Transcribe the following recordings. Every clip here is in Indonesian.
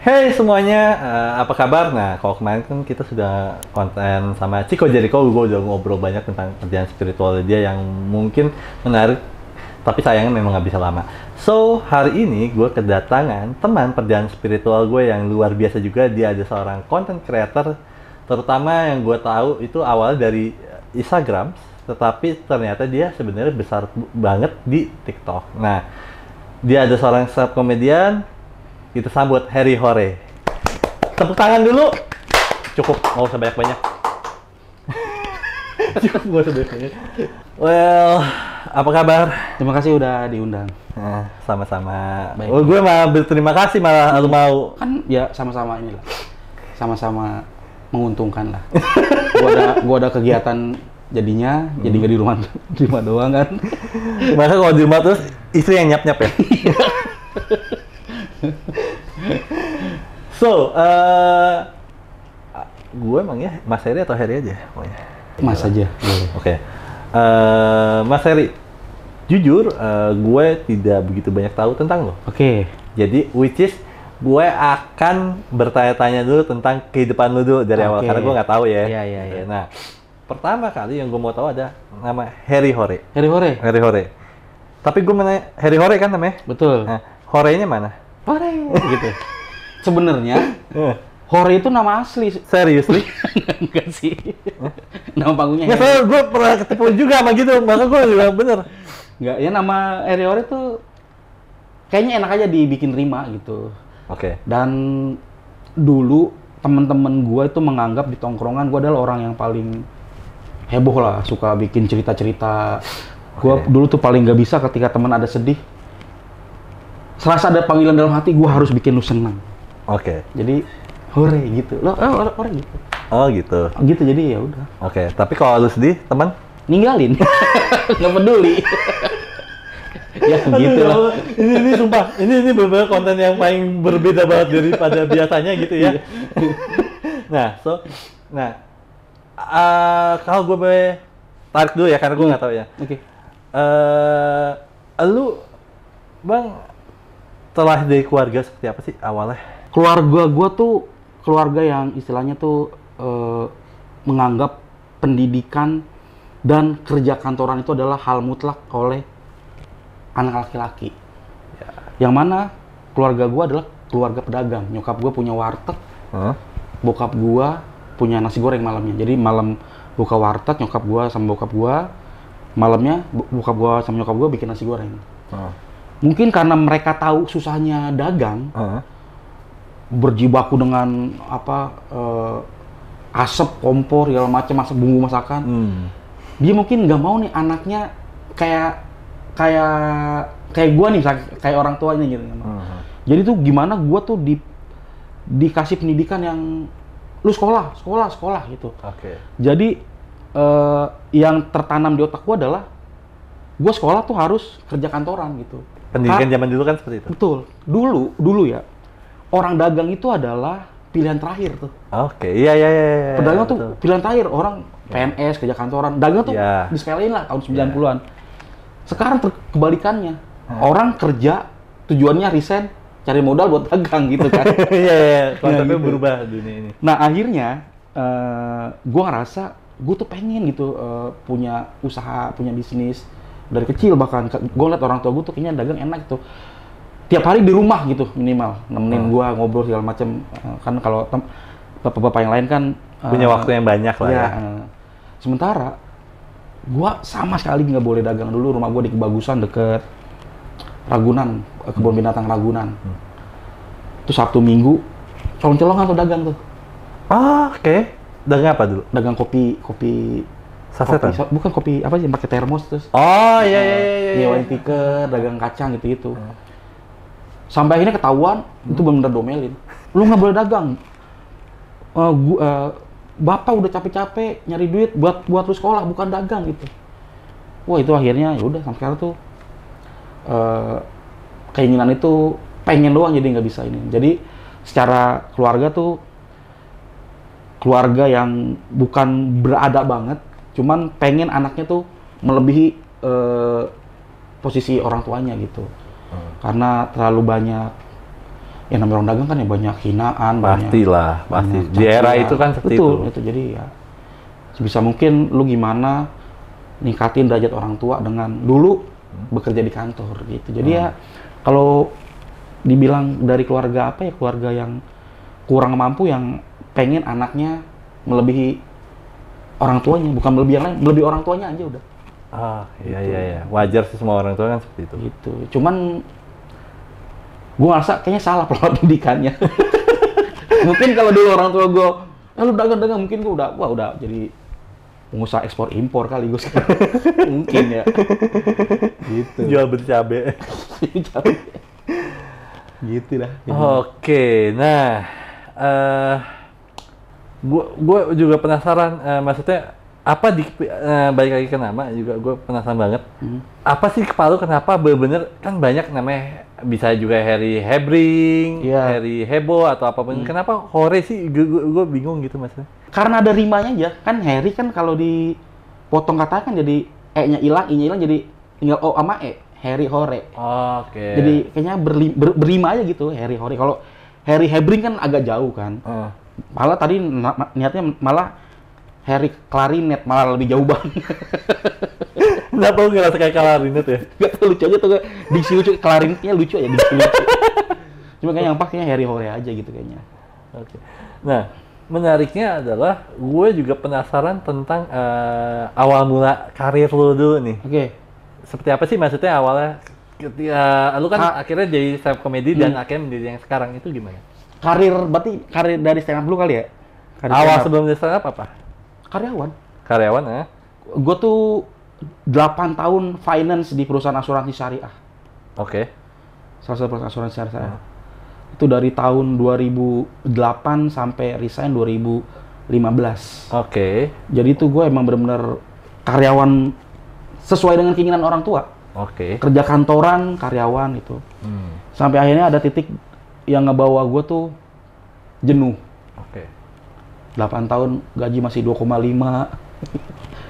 Hey semuanya, apa kabar? Nah, kalau kemarin kan kita sudah konten sama Chico Jericho, gue udah ngobrol banyak tentang kerjaan spiritual dia yang mungkin menarik, tapi sayangnya memang nggak bisa lama. So, hari ini gue kedatangan teman perjalanan spiritual gue yang luar biasa juga. Dia ada seorang content creator, terutama yang gue tahu itu awalnya dari Instagram, tetapi ternyata dia sebenarnya besar banget di TikTok. Nah, dia ada seorang stand-up comedian. Kita sambut Harry Hore. Tepuk tangan dulu. Cukup, nggak usah banyak-banyak. Cukup, nggak usah banyak-banyak. Well, apa kabar? Terima kasih udah diundang. Nah, sama-sama. Baik. Oh, gue malah berterima kasih malah lu mau. Kan ya sama-sama inilah. Sama-sama menguntungkan lah. gua ada kegiatan jadinya, jadi nggak di rumah doang kan. Maka kalau di rumah terus istri yang nyap-nyap ya. So, gue emang ya Mas Heri atau Heri aja pokoknya. Mas aja. Boleh. Oke. Mas Heri, jujur gue tidak begitu banyak tahu tentang lo. Oke. Jadi, which is gue akan bertanya-tanya dulu tentang kehidupan lo dulu dari awal, Oke. karena gue nggak tahu ya. Iya. Nah, pertama kali yang gue mau tahu ada nama Harry Hore. Harry Hore. Harry Hore. Tapi gue menanya, Harry Hore kan namanya? Betul. Nah, Hore-nya mana? Hore gitu. Sebenarnya Hore itu nama asli. Seriously? Enggak sih. Nama panggungnya Nggak, Harry. soalnya gue pernah ketemu juga sama gitu, maka gue juga bener. Enggak, ya nama Harry Hore tuh kayaknya enak aja dibikin rima gitu. Oke. Dan dulu temen-temen gue itu menganggap di tongkrongan gue adalah orang yang paling heboh lah, suka bikin cerita-cerita. Gue Oke. dulu tuh paling gak bisa ketika temen ada sedih. Serasa ada panggilan dalam hati, gue harus bikin lu senang. Oke. Jadi hore gitu. Lo hore gitu. Oh gitu. Gitu jadi ya udah. Oke. Tapi kalau lu sedih, teman? Ninggalin. Nggak peduli. Ya gitu lah. Ini sumpah, ini benar konten yang paling berbeda banget daripada biasanya gitu ya. Nah, kalau gue boleh tarik dulu ya, karena gue nggak tahu ya. Oke. Lu, Bang, telah dari keluarga seperti apa sih awalnya? Keluarga gue tuh keluarga yang istilahnya tuh menganggap pendidikan dan kerja kantoran itu adalah hal mutlak oleh anak laki-laki. Ya. Yang mana keluarga gue adalah keluarga pedagang. Nyokap gue punya warteg, bokap gue punya nasi goreng malamnya. Jadi malam buka warteg, nyokap gue sama bokap gue, malamnya bokap gue sama nyokap gue bikin nasi goreng. Mungkin karena mereka tahu susahnya dagang, berjibaku dengan asap, kompor, segala macam, masak bumbu masakan. Dia mungkin nggak mau nih anaknya kayak gua nih, kayak orang tuanya gitu. Jadi tuh gimana gua tuh dikasih pendidikan yang lu sekolah gitu. Oke. Jadi yang tertanam di otak gua adalah gua sekolah tuh harus kerja kantoran gitu. Pendidikan zaman dulu kan seperti itu? Betul. Dulu ya, orang dagang itu adalah pilihan terakhir tuh. Oke, iya. Pedagang tuh betul. pilihan terakhir. Orang PNS, kerja kantoran. Dagang tuh Iya. disepelein lah tahun 90-an. Sekarang kebalikannya. Orang kerja, tujuannya resign, cari modal buat dagang gitu kan. Iya, konsepnya gitu. berubah dunia ini. Nah akhirnya, gue ngerasa, gue tuh pengen gitu punya usaha, punya bisnis. Dari kecil bahkan, gue liat orang tua gue tuh kayaknya dagang enak gitu. Tiap hari di rumah gitu minimal, nemenin gue ngobrol segala macem. Kan kalau bapak-bapak yang lain kan Punya waktu yang banyak lah ya. Sementara gue sama sekali nggak boleh dagang dulu. Rumah gue di Kebagusan deket Ragunan, kebun binatang Ragunan. Terus Sabtu Minggu colong-colongan tuh dagang tuh. Oke. Dagang apa dulu? Dagang kopi Sasetan? bukan kopi apa sih, pakai termos terus. Oh iya. Nyewain tiket, dagang kacang gitu. Sampai akhirnya ketahuan, itu benar-benar domelin. Lu nggak boleh dagang. Bapak udah capek-capek nyari duit buat lu sekolah, bukan dagang gitu. Wah itu akhirnya ya udah sampai sekarang tuh keinginan itu pengen doang, jadi nggak bisa ini. Jadi secara keluarga tuh keluarga yang bukan berada banget, cuman pengen anaknya tuh melebihi posisi orang tuanya gitu. Karena terlalu banyak ya namanya orang dagang kan ya banyak hinaan, Pastilah, pasti. banyak Di era cacian. itu kan seperti Betul, itu. jadi ya sebisa mungkin lu gimana ningkatin derajat orang tua dengan dulu bekerja di kantor gitu. Jadi ya kalau dibilang dari keluarga apa ya, keluarga yang kurang mampu yang pengen anaknya melebihi orang tuanya, bukan melebihi yang lain, melebihi orang tuanya aja udah. Iya. Wajar sih semua orang tua kan seperti itu. Gitu. Cuman gua ngerasa kayaknya salah pola pendidikannya. Mungkin kalau dulu orang tua gua, lu dagang-dagang, mungkin gua udah jadi pengusaha ekspor impor kali gua sekarang. Mungkin ya. Gitu. Jual beli cabe. Gitu dah. Oke, nah, gua juga penasaran, maksudnya apa balik lagi ke nama juga gue penasaran banget. Apa sih kepala lu kenapa bener-bener kan banyak namanya, bisa juga Harry Hebring, Harry Hebo atau apapun. Kenapa Hore sih? Gue bingung gitu maksudnya. Karena ada rimanya aja. Kan Harry kan kalau dipotong kata kan jadi E-nya hilang, I-nya hilang, jadi tinggal O sama E. Harry Hore. Oke. Jadi kayaknya berlima aja gitu Harry Hore. Kalau Harry Hebring kan agak jauh kan. Malah tadi niatnya malah Harry Klarinet, malah lebih jauh banget. Kenapa lu ngerasa kayak klarinet ya? Gak tau, lucu aja tuh, diksi lucu, klarinetnya lucu aja, diksi lucu. Cuma kayaknya yang pas kayaknya Harry Hore aja gitu kayaknya. Oke. Nah, menariknya adalah gue juga penasaran tentang awal mula karir lu dulu nih. Oke. Seperti apa sih maksudnya awalnya? Ketika lu kan akhirnya jadi stand up comedy dan akhirnya menjadi yang sekarang, itu gimana? Berarti karir dari stand up dulu kali ya? Awal sebelum di stand up apa? Karyawan ya? Gue tuh 8 tahun finance di perusahaan asuransi syariah. Oke. Salah satu perusahaan asuransi syariah. Itu dari tahun 2008 sampai resign 2015. Oke. Jadi itu gue emang bener-bener karyawan sesuai dengan keinginan orang tua. Oke. Kerja kantoran, karyawan itu. Sampai akhirnya ada titik yang ngebawa gue tuh jenuh. 8 tahun gaji masih 2,5.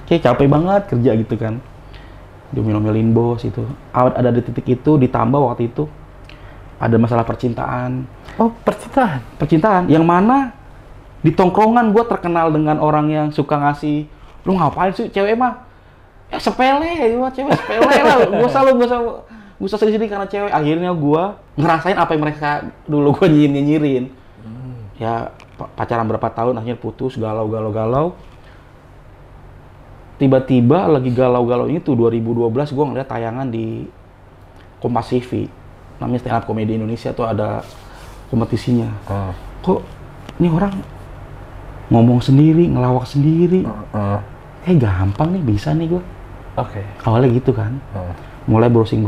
Kayak capek banget kerja gitu kan. Diomel-omelin bos itu. Ada di titik itu, ditambah waktu itu ada masalah percintaan. Oh, percintaan? Percintaan, yang mana di tongkrongan gue terkenal dengan orang yang suka ngasih, lu ngapain sih cewek mah? Ya sepele, cewek sepele lah. Gue usah sedih-sedih karena cewek. Akhirnya gue ngerasain apa yang mereka dulu gue nyinyirin. Ya pacaran berapa tahun, akhirnya putus, galau. Tiba-tiba lagi galau-galau ini tuh 2012 gue ngeliat tayangan di Kompas TV, namanya Stand Up Comedy Indonesia, tuh ada kompetisinya. Kok ini orang ngomong sendiri, ngelawak sendiri, gampang nih, bisa nih gue. Awalnya gitu kan, mulai browsing,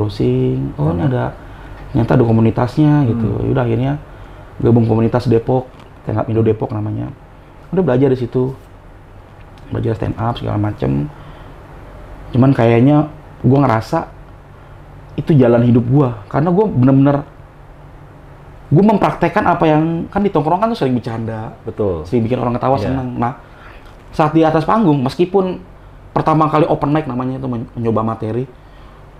oh ini ternyata ada komunitasnya gitu. Udah akhirnya gabung komunitas Depok, Stand Up Indo Depok namanya. Udah belajar di situ, belajar stand up segala macem. Cuman kayaknya gue ngerasa itu jalan hidup gue, karena gue bener-bener gue mempraktekkan apa yang kan di tongkrongan tuh sering bercanda, sering bikin orang ketawa, senang. Nah, saat di atas panggung, meskipun pertama kali open mic namanya itu, mencoba materi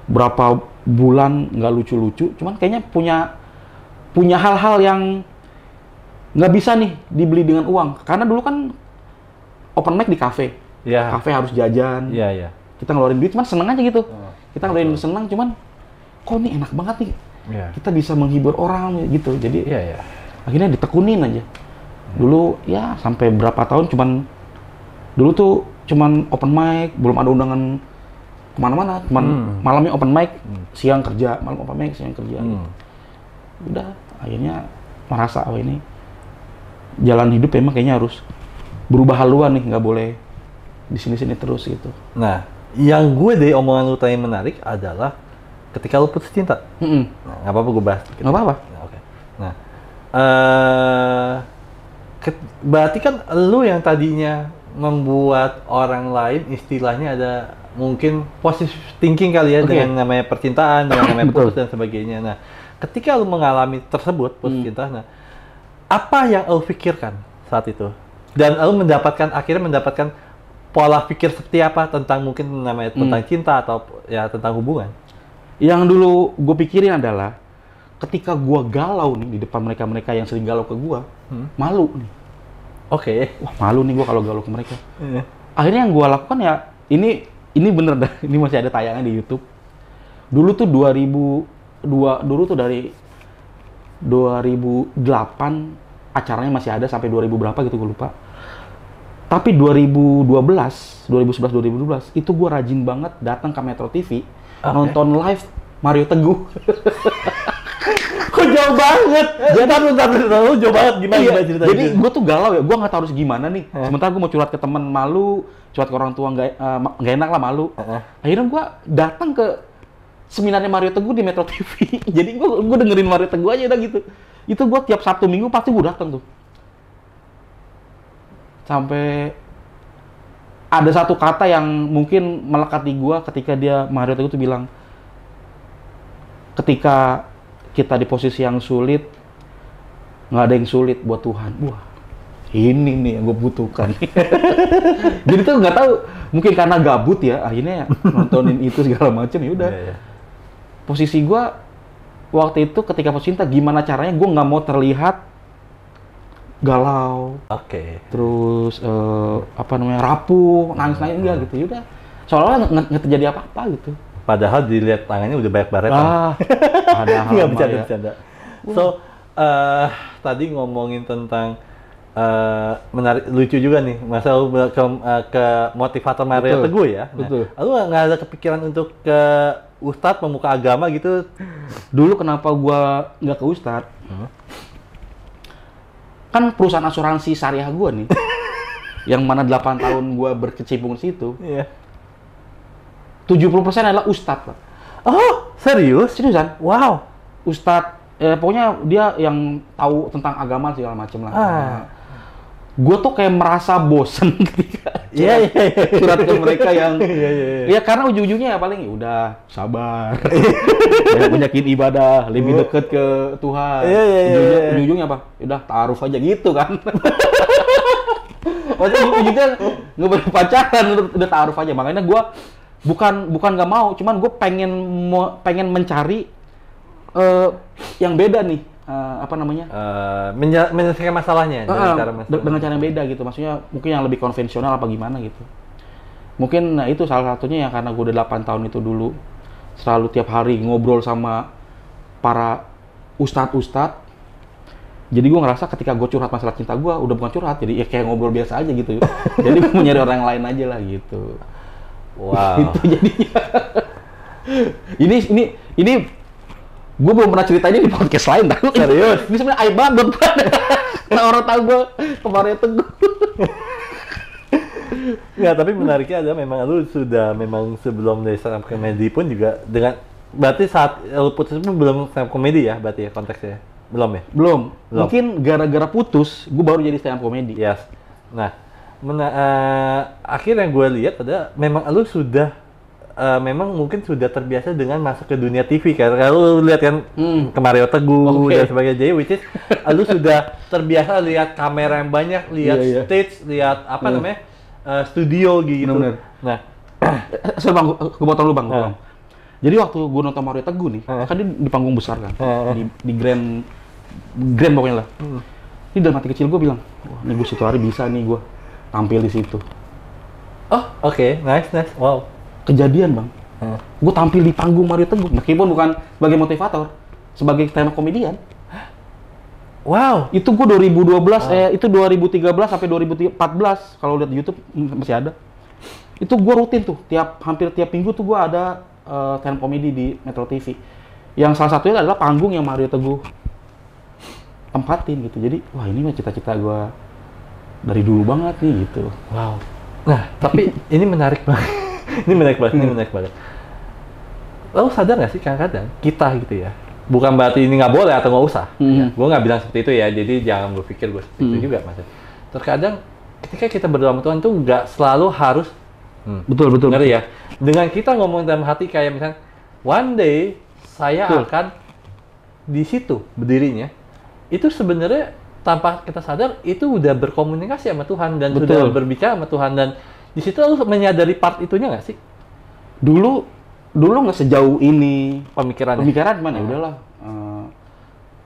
berapa bulan nggak lucu-lucu, cuman kayaknya punya hal-hal yang nggak bisa nih dibeli dengan uang. Karena dulu kan open mic di kafe, kafe harus jajan. Kita ngeluarin duit, cuman seneng aja gitu. Kita ngeluarin duit seneng, cuman kok ini enak banget nih. Kita bisa menghibur orang gitu. Jadi akhirnya ditekunin aja. Dulu ya sampai berapa tahun dulu tuh cuman open mic, belum ada undangan kemana-mana. Cuman malamnya open mic, siang kerja, malam open mic, siang kerja. Udah akhirnya merasa ini jalan hidup emang kayaknya harus berubah haluan nih, nggak boleh di sini-sini terus gitu. Nah, yang gue dari omongan lu tadi menarik adalah ketika lu putus cinta. Nah, nggak apa-apa gue bahas. Nggak apa-apa. Nah, berarti kan lu yang tadinya membuat orang lain istilahnya ada mungkin positive thinking kali ya, dengan namanya percintaan, dengan namanya putus dan sebagainya. Nah, ketika lu mengalami tersebut, putus cinta, nah, apa yang lu pikirkan saat itu? Dan lu akhirnya mendapatkan pola pikir seperti apa tentang mungkin namanya tentang cinta atau ya tentang hubungan? Yang dulu gue pikirin adalah ketika gua galau nih di depan mereka yang sering galau ke gua, malu nih. Oke. Wah, malu nih gua kalau galau ke mereka. Akhirnya yang gua lakukan ya, ini bener dah, ini masih ada tayangan di YouTube. Dulu tuh 2002, dulu tuh dari 2008 acaranya masih ada sampai 2000 berapa gitu gue lupa. Tapi 2011 itu gue rajin banget datang ke Metro TV nonton live Mario Teguh. Kok jauh banget? Lu jauh banget gimana ceritanya? Jadi gue tuh galau ya, gue nggak tahu harus gimana nih. Sementara gue mau curhat ke teman malu, curhat ke orang tua nggak enak lah, malu. Akhirnya gue datang ke seminarnya Mario Teguh di Metro TV. Jadi gue dengerin Mario Teguh aja udah gitu. Itu gue tiap Sabtu Minggu pasti gue datang tuh. Sampai ada satu kata yang mungkin melekat di gue ketika Mario Teguh tuh bilang, ketika kita di posisi yang sulit, nggak ada yang sulit buat Tuhan. Wah, ini nih yang gue butuhkan. Jadi tuh nggak tahu, mungkin karena gabut ya, akhirnya nontonin itu segala macam ya udah. Posisi gue waktu itu ketika putus cinta, gimana caranya gue nggak mau terlihat galau, terus rapuh, nangis enggak gitu, yaudah. Soalnya nggak terjadi apa-apa gitu. Padahal dilihat tangannya udah banyak baretan. Padahal nggak bercanda. So, tadi ngomongin tentang menarik, lucu juga nih, masa lu ke motivator Mario Teguh ya. Betul. Lu nggak ada kepikiran untuk ke Ustadz, pemuka agama gitu? Dulu kenapa gua nggak ke Ustadz? Kan perusahaan asuransi syariah gua nih, yang mana 8 tahun gua berkecimpung di situ, 70% adalah Ustadz, Pak. Oh, serius? Seriusan? Wow. Ustadz, pokoknya dia yang tahu tentang agama segala macam lah. Gue tuh kayak merasa bosen ketika curhat ke mereka yang ya karena ujung-ujungnya ya paling udah sabar, banyakin ibadah, lebih deket ke Tuhan. Ujung-ujungnya apa? Udah taaruf aja gitu kan. Maksudnya ujungnya nggak boleh pacaran, udah taaruf aja. Makanya gue bukan nggak mau, cuman gue pengen mencari yang beda nih. Menyelesaikan masalahnya dengan cara yang beda gitu, maksudnya mungkin yang lebih konvensional apa gimana gitu. Mungkin itu salah satunya ya, karena gue udah 8 tahun itu dulu selalu tiap hari ngobrol sama para ustadz. Jadi gue ngerasa ketika gue curhat masalah cinta gue udah bukan curhat, jadi ya kayak ngobrol biasa aja gitu. Jadi gue mau nyari orang lain aja lah gitu. Wow. Itu jadinya. ini gue belum pernah ceritanya di podcast lain, tahu? Serius? Ini sebenarnya aib banget, nah orang tahu gue kemarin Teguh. Nggak, tapi menariknya adalah memang lu sudah memang sebelum dari stand up comedy pun juga dengan, berarti saat lu putus pun belum stand up comedy ya, berarti ya konteksnya? Belum ya? Belum. Mungkin gara-gara putus, gue baru jadi stand up comedy. Yes. Nah, akhirnya yang gue lihat adalah memang lu sudah memang mungkin sudah terbiasa dengan masuk ke dunia TV kan. Kalau lu lihat kan ke Mario Teguh dan sebagainya, jadi which is lu sudah terbiasa lihat kamera yang banyak, lihat stage, lihat apa namanya studio gitu. Bener. Nah, Bang, gue potong lu Bang. Jadi waktu gue nonton Mario Teguh nih, kan dia di panggung besar kan, di Grand pokoknya lah. Ini dalam hati kecil gue bilang, wah ini gue suatu hari bisa nih gue tampil di situ. Oh, oke, nice, wow. Kejadian Bang, gue tampil di panggung Mario Teguh, meskipun bukan sebagai motivator, sebagai stand up komedian. Wow. Itu gue 2012, itu 2013 sampai 2014, kalau lihat di YouTube masih ada. Itu gue rutin tuh, hampir tiap minggu tuh gue ada stand up komedi di Metro TV. Yang salah satunya adalah panggung yang Mario Teguh tempatin gitu. Jadi, wah ini mah cita-cita gue dari dulu banget nih gitu. Wow. Nah, tapi ini menarik banget. Ini menarik banget. Lalu sadar nggak sih kadang-kadang kita gitu ya, bukan berarti ini nggak boleh atau nggak usah. Ya, gue nggak bilang seperti itu ya, jadi jangan berpikir gue seperti itu juga, Mas. Terkadang ketika kita berdoa sama Tuhan itu nggak selalu harus betul. Ngeri ya. Dengan kita ngomong dalam hati kayak misalnya, one day saya akan di situ berdirinya, itu sebenarnya tanpa kita sadar itu udah berkomunikasi sama Tuhan dan sudah berbicara sama Tuhan, dan di situ lu menyadari part itunya nggak sih? Dulu nggak sejauh ini pemikiran mana udahlah.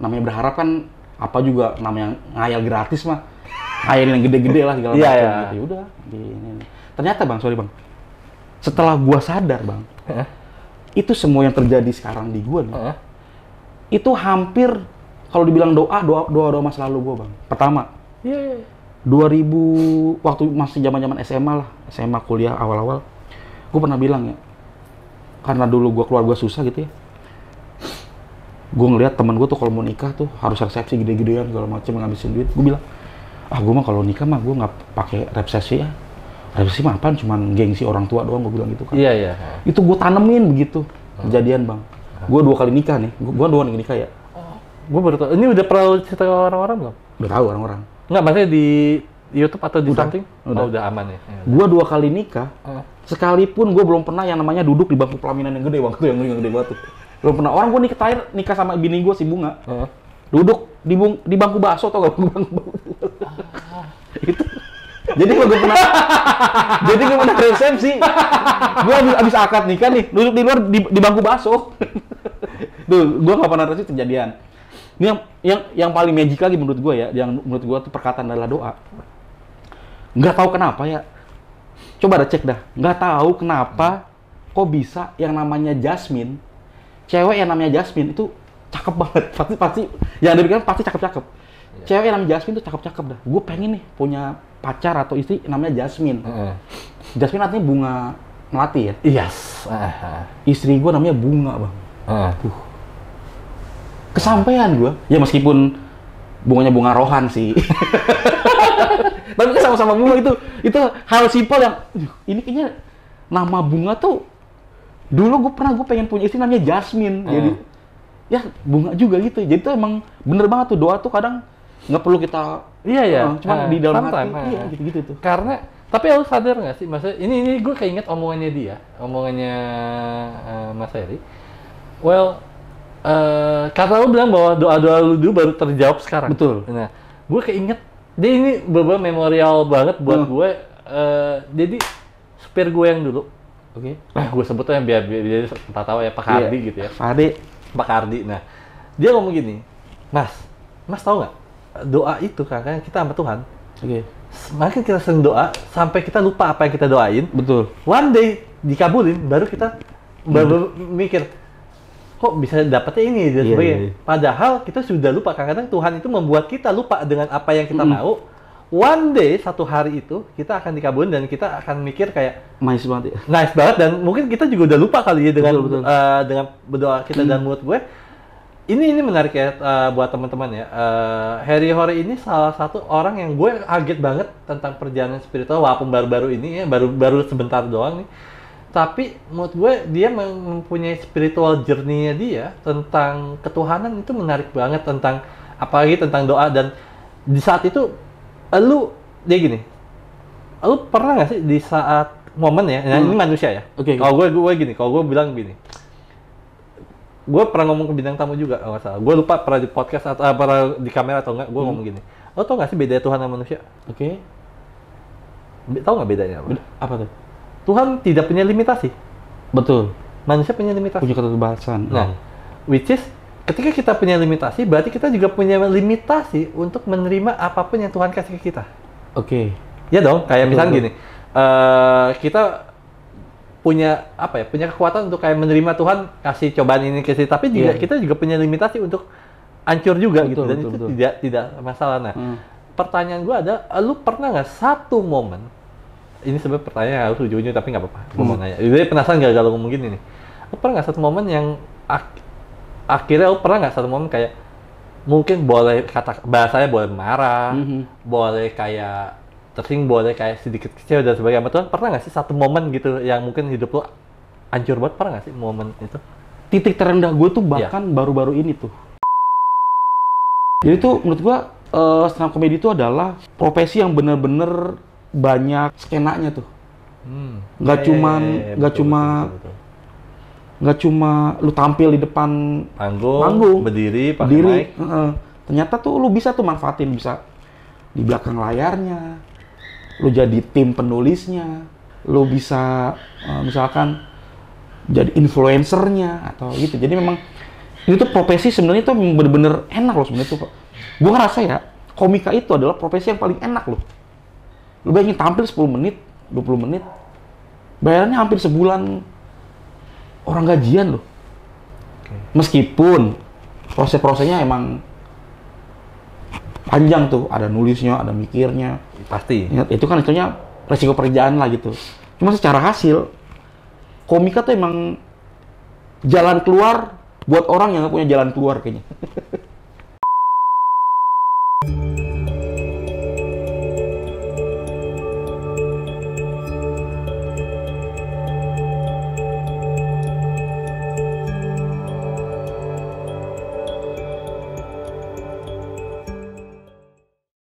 namanya berharap kan apa juga namanya ngayal gratis mah. Ngayalin yang gede-gede lah segala macam gitu. Ya udah, gini. Ternyata Bang, sorry Bang. Setelah gua sadar, Bang. Itu semua yang terjadi sekarang di gua nih. Itu hampir kalau dibilang doa masa lalu gua, Bang. Pertama, 2000 waktu masih zaman-zaman SMA lah, SMA kuliah awal-awal. Gua pernah bilang ya. Karena dulu gua keluarga susah gitu ya. Gue ngeliat temen gue tuh kalau mau nikah tuh harus resepsi gede-gedean segala macam ngabisin duit. Gue bilang, gue mah kalau nikah mah gue nggak pakai resepsi ya. Resepsi mah apaan? Cuman gengsi orang tua doang, gue bilang gitu kan. Iya. Itu gue tanemin begitu kejadian Bang. Gue 2 kali nikah nih. Gue 2 kali nikah ya. Gue baru tahu. Ini udah pernah cerita ke orang-orang belum? Udah tahu orang-orang. Nggak, maksudnya di YouTube atau di something? Udah aman ya. Gue 2 kali nikah. Sekalipun gue belum pernah yang namanya duduk di bangku pelaminan yang gede Bang. Itu yang gede banget tuh. Belum pernah. Orang gue nikah sama bini gue si Bunga. Duduk di bangku bakso atau gak bangku itu. Jadi gue pernah resepsi. Gue abis akad nikah nih, duduk di luar di bangku bakso. Tuh, gue gak pernah resepsi kejadian. Ini yang paling magic lagi menurut gue ya, yang menurut gue tuh perkataan adalah doa. Nggak tahu kenapa ya. Coba cek dah. Nggak tahu kenapa kok bisa yang namanya Jasmine. Cewek yang namanya Jasmine itu cakep banget, pasti yang dari kan pasti cakep. Cewek yang namanya Jasmine itu cakep dah. Gue pengen nih punya pacar atau istri namanya Jasmine. Jasmine artinya bunga melati ya. Yes. Istri gue namanya Bunga Bang. Kesampaian gue. Ya meskipun bunganya bunga rohan sih. Tapi sama-sama bunga itu hal simpel yang ini kayaknya nama bunga tuh. Dulu gue pengen punya istri namanya Jasmine, jadi ya bunga juga gitu. Jadi tuh emang bener banget tuh doa tuh kadang nggak perlu kita cuma di dalam hati, gitu tuh. Karena tapi lu sadar nggak sih, maksudnya ini gue keinget omongannya Mas Heri. Well, kata lu bilang bahwa doa lu dulu baru terjawab sekarang. Betul. Nah, gue keinget dia ini beberapa memorial banget buat gue. Jadi supir gue yang dulu. Oke. Gue sebutnya biar tak tahu ya Pak Kardi gitu ya. Pak Kardi. Nah, dia ngomong gini, Mas tahu nggak? Doa itu kan kita sama Tuhan. Oke. Semakin kita sering doa sampai kita lupa apa yang kita doain. Betul. One day dikabulin, baru kita baru mikir, kok bisa dapetnya ini dan sebagainya. Padahal kita sudah lupa. Kadang-kadang Tuhan itu membuat kita lupa dengan apa yang kita mau. One day, satu hari itu, kita akan dikabulin dan kita akan mikir kayak nice banget ya. Nice banget, dan mungkin kita juga udah lupa kali ya dengan dengan berdoa kita. Dan menurut gue, ini menarik ya buat teman-teman ya. Harry Hore ini salah satu orang yang gue kaget banget tentang perjalanan spiritual, walaupun baru-baru ini ya, baru sebentar doang nih. Tapi menurut gue, dia mempunyai spiritual journey-nya dia tentang ketuhanan itu menarik banget, tentang apalagi tentang doa. Dan di saat itu, lu pernah nggak sih di saat momen ya, nah ini manusia ya. Kalau gue bilang gini, gue pernah ngomong ke bintang tamu juga, nggak salah. Gue lupa pernah di podcast atau pernah di kamera atau enggak. Gue ngomong gini, lo tau nggak sih bedanya Tuhan sama manusia? Tahu nggak bedanya apa? Apa tuh? Tuhan tidak punya limitasi. Betul. Manusia punya limitasi. Punya keterbatasan. Nah, which is ketika kita punya limitasi, berarti kita juga punya limitasi untuk menerima apapun yang Tuhan kasih ke kita. Ya dong, kayak misalnya gini, kita punya punya kekuatan untuk kayak menerima Tuhan kasih cobaan ini kasih, tapi juga kita juga punya limitasi untuk hancur juga gitu, dan itu tidak masalah. Nah, pertanyaan gue ada, lu pernah nggak satu momen, ini sebenarnya pertanyaan harus ujung-ujung tapi nggak apa-apa, gue mau nanya, jadi penasaran gak kalau ngomong gini nih, lu pernah nggak satu momen yang akhirnya lu pernah nggak satu momen kayak mungkin boleh kata bahasanya boleh marah, boleh kayak tersinggung, boleh kayak sedikit kecewa dan sebagainya sama Tuhan, pernah nggak sih satu momen gitu yang mungkin hidup lu hancur banget, pernah nggak sih momen itu? Titik terendah gue tuh bahkan baru-baru ini tuh. Jadi tuh menurut gue stand up comedy itu adalah profesi yang bener-bener banyak skenanya tuh. Nggak cuma lu tampil di depan panggung berdiri pakai mic. Ternyata tuh lu bisa tuh manfaatin, bisa di belakang layarnya, lu jadi tim penulisnya, lu bisa misalkan jadi influencernya atau gitu. Jadi memang Itu profesi sebenarnya tuh bener-bener enak loh sebenarnya tuh, Pak. Gue ngerasa ya, komika itu adalah profesi yang paling enak loh. Lu bayangin tampil 10 menit, 20 menit, bayarannya hampir sebulan orang gajian loh. Meskipun proses-prosesnya emang panjang tuh, ada nulisnya, ada mikirnya. Pasti. Ya, itu kan istilahnya resiko pekerjaan lah gitu. Cuma secara hasil, komika tuh emang jalan keluar buat orang yang nggak punya jalan keluar kayaknya.